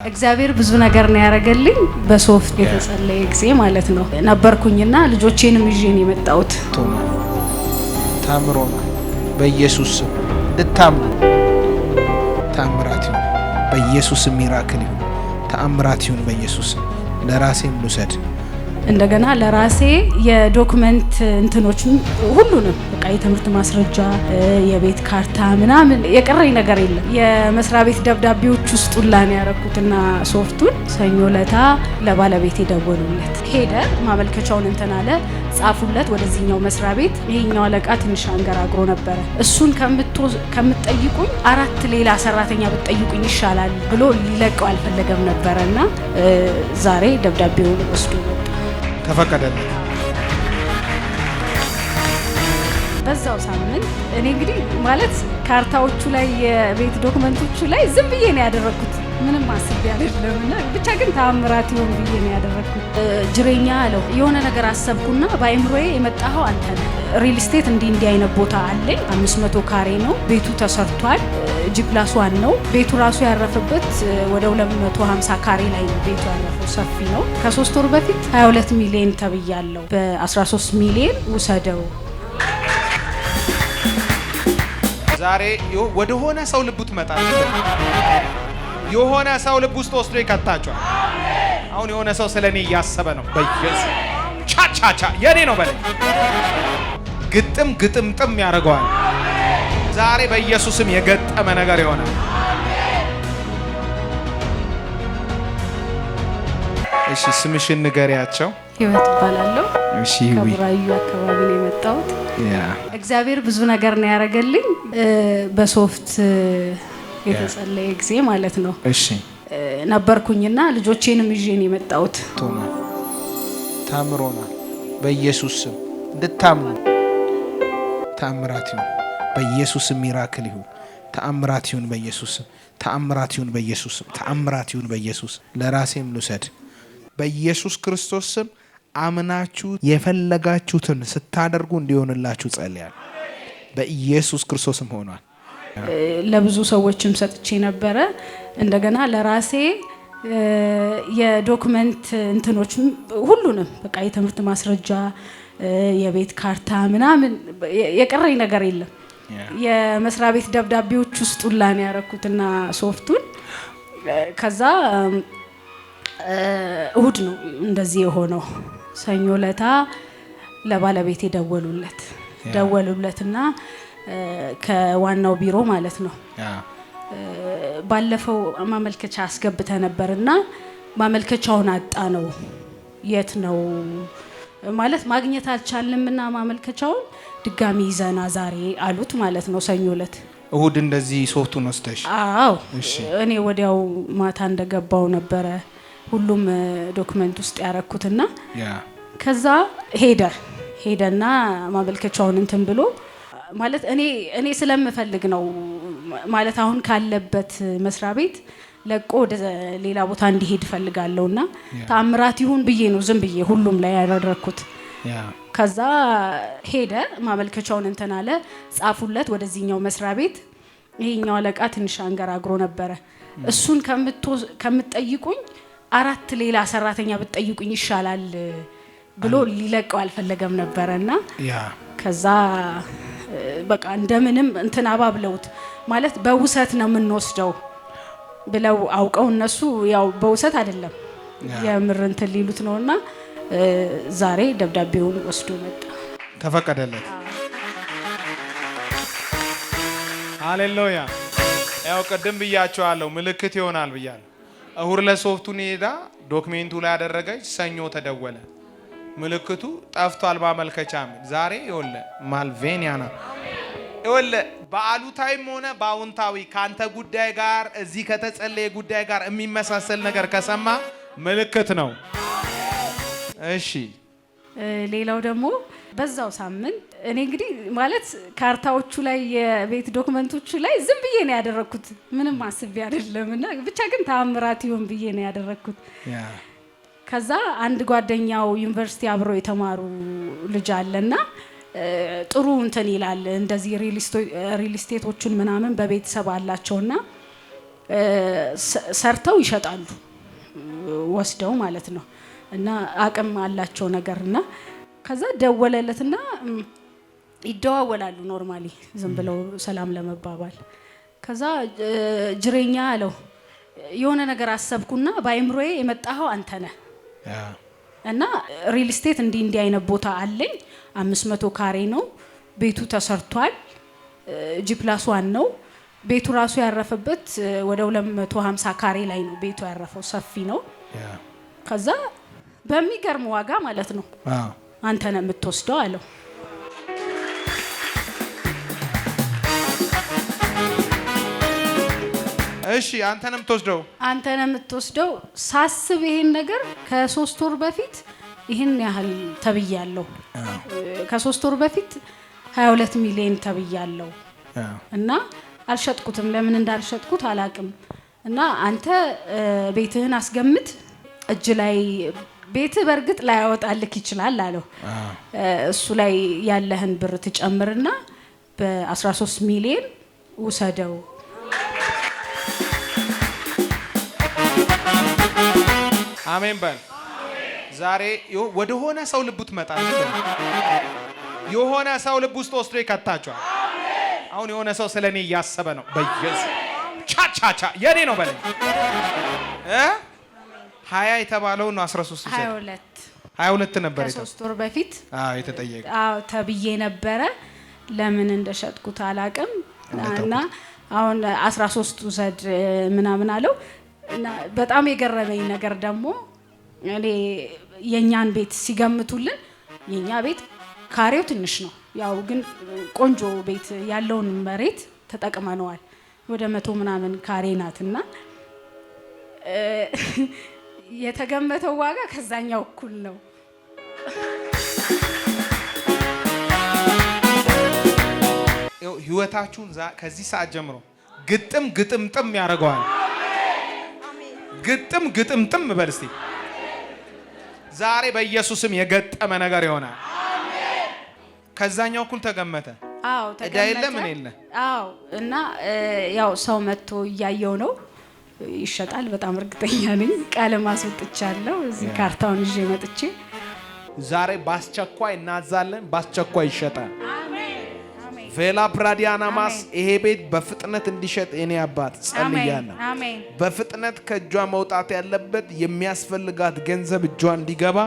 እግዚአብሔር ብዙ ነገር ነው ያረገልኝ በሶፍት የተጸለየ ጊዜ ማለት ነው ነበርኩኝና ልጆቼንም ይዤ ነው የመጣሁት ታምሮ በኢየሱስ ስም ልታምኑ ታምራት ይሁን በኢየሱስ ስም ሚራክል ይሁን ተአምራት ይሁን በኢየሱስ ስም ለራሴም ልውሰድ እንደገና ለራሴ የዶክመንት እንትኖችን ሁሉንም በቃ የትምህርት ማስረጃ የቤት ካርታ ምናምን የቀረኝ ነገር የለም የመስሪያ ቤት ደብዳቤዎች ውስጥ ሁላን ያረኩትና ሶፍቱን ሰኞ ለታ ለባለቤት ደወሉለት ሄደ ማመልከቻውን እንትን አለ ጻፉለት ወደዚህኛው መስሪያ ቤት ይሄኛው አለቃ ትንሽ አንገራግሮ ነበር እሱን ከምትጠይቁኝ አራት ሌላ ሰራተኛ ብትጠይቁኝ ይሻላል ብሎ ሊለቀው አልፈለገም ነበርና ዛሬ ደብዳቤውን ወስዶ ተፈቀደልኝ በዛው ሳምንት እኔ እንግዲህ ማለት ካርታዎቹ ላይ የቤት ዶክመንቶቹ ላይ ዝም ብዬ ነው ያደረኩት ምንም አስቤ አይደለምና ብቻ ግን ተአምራት ይሁን ብዬ ነው ያደረኩት ጅሬኛ አለው የሆነ ነገር አሰብኩና ባይምሮዬ የመጣው አንተ ነህ ሪል ስቴት እንዲህ አይነት ቦታ አለኝ 500 ካሬ ነው ቤቱ ተሰርቷል ጂፕላስ1 ነው ቤቱ ራሱ ያረፈበት ወደ 250 ካሬ ላይ ነው ቤቱ ያረፈው ሰፊ ነው ከ3 ወር በፊት 22 ሚሊዮን ተብያለሁ በ13 ሚሊዮን ውሰደው ዛሬ ወደ ሆነ ሰው ልብ ትመጣለች የሆነ ሰው ልብ ውስጥ ወስዶ ይከታቸዋል አሁን የሆነ ሰው ስለኔ እያሰበ ነው በኢየሱስ ቻቻቻ የኔ ነው በለኝ ግጥም ያደርገዋል ዛሬ በኢየሱስም የገጠመ ነገር ይሆናል እሺ ስምሽን ንገሪያቸው ህይወት ይባላልው እሺ ከብራዩ አካባቢ ነው የመጣሁት እግዚአብሔር ብዙ ነገር ነው ያረገልኝ በሶፍት የተጸለየ ጊዜ ማለት ነው እሺ ነበርኩኝና ልጆቼንም ይዤ ነው የመጣሁት ታምሮና በኢየሱስ ስም እንድታምኑ ታምራት ይሁን በኢየሱስ ስም ሚራክል ይሁን ተአምራት ይሁን በኢየሱስ ስም ተአምራት ይሁን በኢየሱስ ስም ተአምራት ይሁን በኢየሱስ ለራሴም ልውሰድ በኢየሱስ ክርስቶስ ስም አምናችሁ የፈለጋችሁትን ስታደርጉ እንዲሆንላችሁ ጸልያለሁ በኢየሱስ ክርስቶስም ሆኗል ለብዙ ሰዎችም ሰጥቼ ነበረ እንደገና ለራሴ የዶክመንት እንትኖች ሁሉንም በቃ የትምህርት ማስረጃ የቤት ካርታ ምናምን የቀረኝ ነገር የለም የመስሪያ ቤት ደብዳቤዎች ውስጥ ሁላን ያረኩትና ሶፍቱን ከዛ እሁድ ነው እንደዚህ የሆነው ሰኞ ለታ ለባለቤት ደወሉለትና ከዋናው ቢሮ ማለት ነው ባለፈው ማመልከቻ አስገብተ ነበርና ማመልከቻውን አጣ ነው የት ነው ማለት ማግኘት አልቻልንምና ማመልከቻውን ድጋሚ ይዘና ዛሬ አሉት ማለት ነው ሰኞ ለት እሁድ እንደዚህ ሶፍቱን ወስደሽ አዎ እኔ ወዲያው ማታ እንደገባው ነበረ ሁሉም ዶክመንት ውስጥ ያረኩትና ከዛ ሄደና ማመልከቻውን እንትን ብሎ ማለት እኔ ስለምፈልግ ነው ማለት አሁን ካለበት መስሪያ ቤት ለቆ ወደ ሌላ ቦታ እንዲሄድ ፈልጋለሁና ተአምራት ይሁን ብዬ ነው ዝም ብዬ ሁሉም ላይ ያደረኩት ከዛ ሄደ ማመልከቻውን እንትን አለ ጻፉለት ወደዚህኛው መስሪያ ቤት ይሄኛው አለቃ ትንሽ አንገራግሮ ነበር እሱን ከምትጠይቁኝ አራት ሌላ ሰራተኛ ብትጠይቁኝ ይሻላል ብሎ ሊለቀው አልፈለገም ነበርና ከዛ በቃ እንደምንም እንትን አባብለውት ማለት በውሰት ነው የምንወስደው ብለው አውቀው እነሱ ያው በውሰት አይደለም የምር እንትን ሊሉት ነውና ዛሬ ደብዳቤውን ወስዶ መጣ ተፈቀደለት ሃሌሉያ ያው ቀደም ብያቸዋለሁ ምልክት ይሆናል ብያለሁ እሁድ ለሶፍቱን ሄዳ ዶክሜንቱ ላይ ያደረገች ሰኞ ተደወለ ምልክቱ ጠፍቷል ማመልከቻም ዛሬ ይወለ ማልቬኒያና ይወለ በአሉታዊም ሆነ በአውንታዊ ካንተ ጉዳይ ጋር እዚህ ከተጸለየ ጉዳይ ጋር የሚመሳሰል ነገር ከሰማ ምልክት ነው እሺ ሌላው ደግሞ በዛው ሳምንት እኔ እንግዲህ ማለት ካርታዎቹ ላይ የቤት ዶክመንቶቹ ላይ ዝም ብዬ ነው ያደረኩት ምንም አስቤ አይደለምና ብቻ ግን ተአምራት ይሁን ብዬ ነው ያደረኩት ከዛ አንድ ጓደኛው ዩኒቨርሲቲ አብሮ የተማሩ ልጅ አለና ጥሩ እንትን ይላል እንደዚህ ሪል ስቴቶችን ምናምን በቤተሰብ አላቸውና ሰርተው ይሸጣሉ ወስደው ማለት ነው። እና አቅም አላቸው ነገርና ከዛ ደወለለትና ይደዋወላሉ ኖርማሊ ዝም ብለው ሰላም ለመባባል። ከዛ ጅሬኛ አለው የሆነ ነገር አሰብኩና በአይምሮዬ የመጣኸው አንተ ነህ እና ሪል ስቴት እንዲህ አይነት ቦታ አለኝ 500 ካሬ ነው ቤቱ ተሰርቷል ጂ+1 ነው ቤቱ ራሱ ያረፈበት ወደ 250 ካሬ ላይ ነው ቤቱ ያረፈው ሰፊ ነው ከዛ በሚገርም ዋጋ ማለት ነው አንተ ነህ የምትወስደው አለው። እሺ አንተ ነህ የምትወስደው ሳስብ ይሄን ነገር ከ3 ወር በፊት ይሄን ያህል ተብያለሁ ከ3 ወር በፊት 22 ሚሊዮን ተብያለሁ እና አልሸጥኩትም ለምን እንዳልሸጥኩት አላቅም እና አንተ ቤትህን አስገምት እጅ ላይ ቤት በርግጥ ላይ ያወጣልክ ይችላል አለው። እሱ ላይ ያለህን ብር ትጨምርና በ13 ሚሊዮን ውሰደው። አሜን በል። ዛሬ ወደ ሆነ ሰው ልቡ ትመጣለህ። የሆነ ሰው ልብ ውስጥ ወስዶ ይከታቸዋል። አሁን የሆነ ሰው ስለኔ እያሰበ ነው በኢየሱስ ቻቻቻ የኔ ነው በለኝ 20 የተባለው ነው 13 22 ነበር ከ3 ወር በፊት የተጠየቀ ተብዬ ነበረ ለምን እንደሸጥኩት አላቅም እና አሁን 13 ውሰድ ምናምን አለው እና በጣም የገረመኝ ነገር ደግሞ እኔ የኛን ቤት ሲገምቱልን የኛ ቤት ካሬው ትንሽ ነው ያው ግን ቆንጆ ቤት ያለውን መሬት ተጠቅመነዋል ወደ 100 ምናምን ካሬ ናትና የተገመተው ዋጋ ከዛኛው እኩል ነው። ህይወታችሁን ከዚህ ሰዓት ጀምሮ ግጥምጥም ያደርገዋል። ግጥምጥም በል እስቲ ዛሬ በኢየሱስም የገጠመ ነገር ይሆናል። ከዛኛው እኩል ተገመተ። ተገመተ። እዳ የለ ምን የለ። እና ያው ሰው መጥቶ እያየው ነው ይሸጣል በጣም እርግጠኛ ነኝ። ቃለ ማስወጥቻለሁ እዚህ ካርታውን ይዤ መጥቼ ዛሬ ባስቸኳይ እናዛለን ባስቸኳይ ይሸጣል። አሜን ቬላ ፕራዲያናማስ ይሄ ቤት በፍጥነት እንዲሸጥ እኔ አባት ጸልያለሁ። አሜን በፍጥነት ከእጇ መውጣት ያለበት የሚያስፈልጋት ገንዘብ እጇ እንዲገባ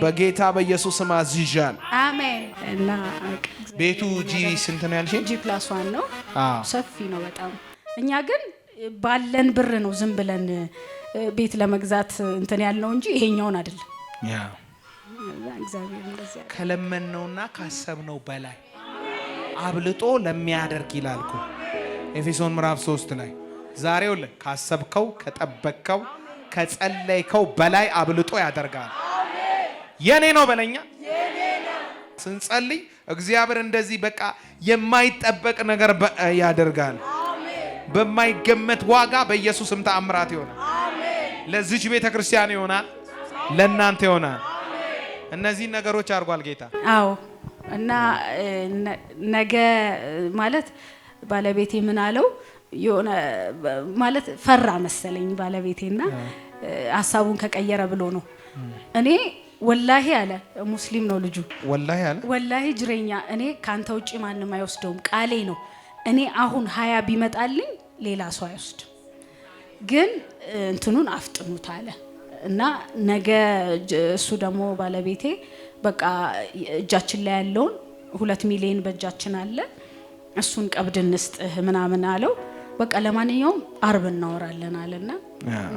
በጌታ በኢየሱስ ስም አዝዣለሁ። አሜን። እና ቤቱ ጂ ስንት ነው ያልሽኝ? ጂ+1 ነው ሰፊ ነው በጣም። እኛ ግን ባለን ብር ነው ዝም ብለን ቤት ለመግዛት እንትን ያልነው እንጂ ይሄኛውን አይደለም። እግዚአብሔር እንደዚህ ከለመነውና ካሰብነው በላይ አብልጦ ለሚያደርግ ይላልኩ ኤፌሶን ምዕራፍ 3 ላይ ዛሬው ካሰብከው ከጠበቅከው ከጸለይከው በላይ አብልጦ ያደርጋል። የኔ ነው በለኛ ስንጸልይ እግዚአብሔር እንደዚህ በቃ የማይጠበቅ ነገር ያደርጋል። በማይገመት ዋጋ በኢየሱስም ተአምራት ይሆናል። ለዚች ቤተ ክርስቲያን ይሆናል፣ ለእናንተ ይሆናል። እነዚህ ነገሮች አድርጓል ጌታ። እና ነገ ማለት ባለቤቴ ምን አለው የሆነ ማለት ፈራ መሰለኝ ባለቤቴና ሐሳቡን ከቀየረ ብሎ ነው። እኔ ወላሂ አለ ሙስሊም ነው ልጁ ወላሂ ጅሬኛ እኔ ካንተ ውጪ ማንንም አይወስደውም ቃሌ ነው። እኔ አሁን 20 ቢመጣልኝ ሌላ ሰው አይወስድም ግን እንትኑን አፍጥኑት አለ እና ነገ እሱ ደግሞ ባለቤቴ በቃ እጃችን ላይ ያለውን 2 ሚሊዮን በእጃችን አለ እሱን ቀብድ እንስጥህ ምናምን አለው። በቃ ለማንኛውም አርብ እናወራለን አለና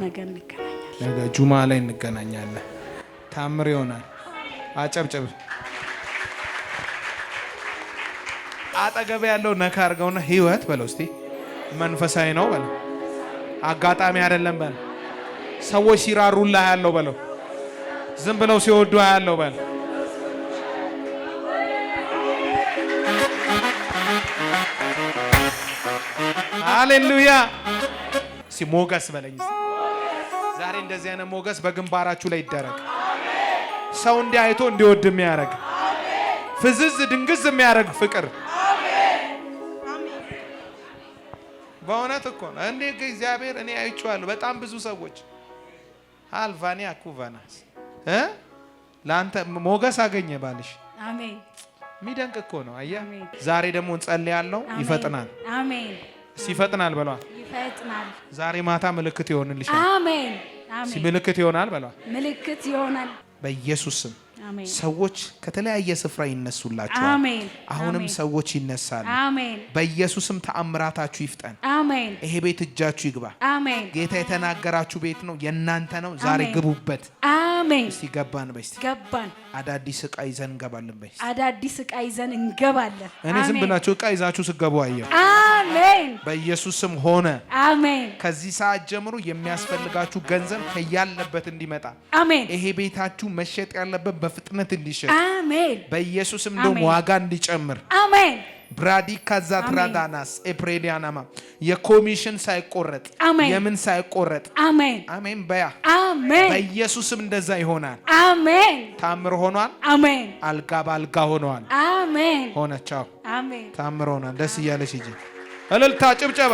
ነገ እንገናኛለን። ነገ ጁማ ላይ እንገናኛለን። ታምር ይሆናል። አጨብጨብ። አጠገብ ያለው ነካ አድርገውና ህይወት በለው እስቲ መንፈሳዊ ነው በለው። አጋጣሚ አይደለም በለው። ሰዎች ሲራሩልህ ያለው በለው። ዝም ብለው ሲወዱ ያለው በለው። ሃሌሉያ። ሞገስ በለኝ። ዛሬ እንደዚህ አይነት ሞገስ በግንባራችሁ ላይ ይደረግ። ሰው እንዲያይቶ እንዲወድ የሚያደርግ ፍዝዝ ድንግዝ የሚያደርግ ፍቅር በእውነት እውነት እኮ ነው እንዴ እግዚአብሔር እኔ አይቼዋለሁ በጣም ብዙ ሰዎች አልቫኒያ ኩቫናስ ላንተ ሞገስ አገኘ ባልሽ አሜን ሚደንቅ እኮ ነው አያ ዛሬ ደግሞ እንጸልያለን ይፈጥናል አሜን ሲፈጥናል በሏል ይፈጥናል ዛሬ ማታ ምልክት ይሆንልሻል አሜን አሜን ምልክት ይሆናል በሏል ምልክት ይሆናል በኢየሱስ ስም አሜን ሰዎች ከተለያየ ስፍራ ይነሱላችኋል አሜን አሁንም ሰዎች ይነሳሉ አሜን በኢየሱስም ተአምራታችሁ ይፍጠን አሜን ይሄ ቤት እጃችሁ ይግባ አሜን ጌታ የተናገራችሁ ቤት ነው የናንተ ነው ዛሬ ግቡበት አሜን እስቲ ገባን በስቲ ገባን አዳዲስ ዕቃ ይዘን እንገባለን በስቲ አዳዲስ ዕቃ ይዘን እንገባለን እኔ ዝም ብላችሁ ዕቃ ይዛችሁ ስገቡ አየሁ አሜን በኢየሱስ ስም ሆነ አሜን ከዚህ ሰዓት ጀምሮ የሚያስፈልጋችሁ ገንዘብ ከያለበት እንዲመጣ አሜን ይሄ ቤታችሁ መሸጥ ያለበት በፍጥነት እንዲሸጥ አሜን በኢየሱስም ደግሞ ዋጋ እንዲጨምር አሜን ብራዲ ካዛትራዳናስ ኤፕሬዲያናማ የኮሚሽን ሳይቆረጥ የምን ሳይቆረጥ አሜን አሜን በያ አሜን በኢየሱስም እንደዛ ይሆናል አሜን ታምር ሆኗል አሜን አልጋ ባልጋ ሆኗል አሜን ሆነ ቻው አሜን ታምር ሆኗል ደስ እያለሽ ሂጂ እልልታ ጭብጨባ